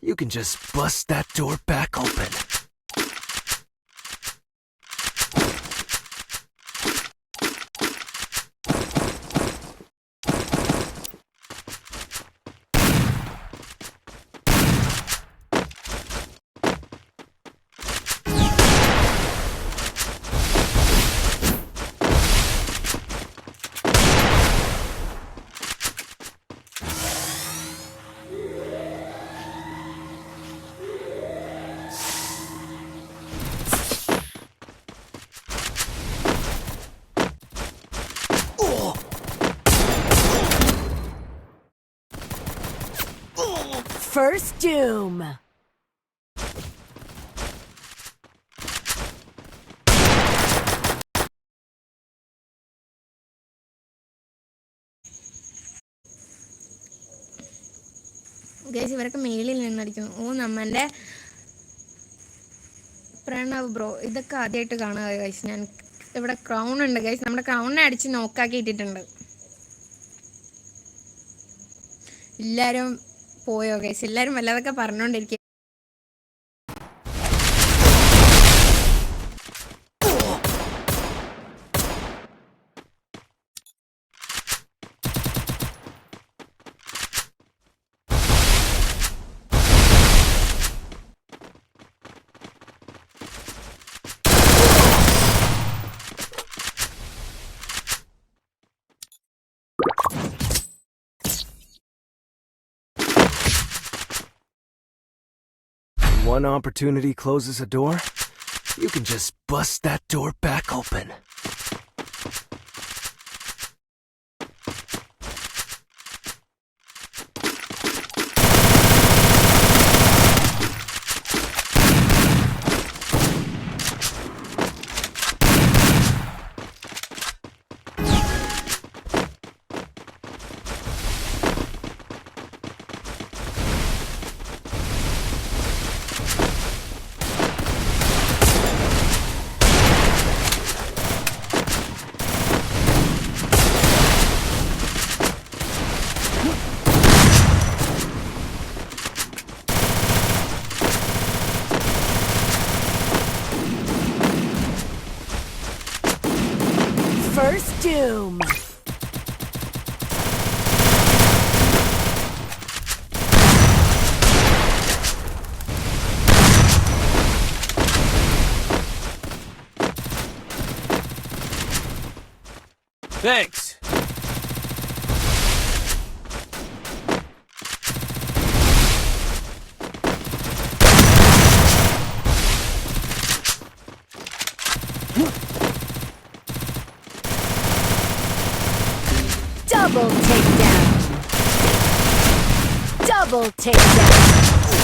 You can just bust that door back open. First Doom. Guys ഇവരൊക്കെ മേളിൽ നിന്നടിക്കുന്നു. ഓ നമ്മൻ്റെ Pranav bro ഇതൊക്കെ ആദ്യമായിട്ട് കാണുക ഗൈസ്. ഞാൻ ഇവിടെ ക്രൗൺ ഉണ്ട് ഗൈസ്. നമ്മുടെ ക്രൗണിനെ അടിച്ച് നോക്കാക്കി ഇട്ടിട്ടുണ്ട്. എല്ലാവരും പോയോ ഗൈസ്? എല്ലാവരും വല്ലതൊക്കെ പറഞ്ഞുകൊണ്ടിരിക്കുക. One opportunity closes a door, you can just bust that door back open. First Doom. Thanks. Double takedown. Double takedown.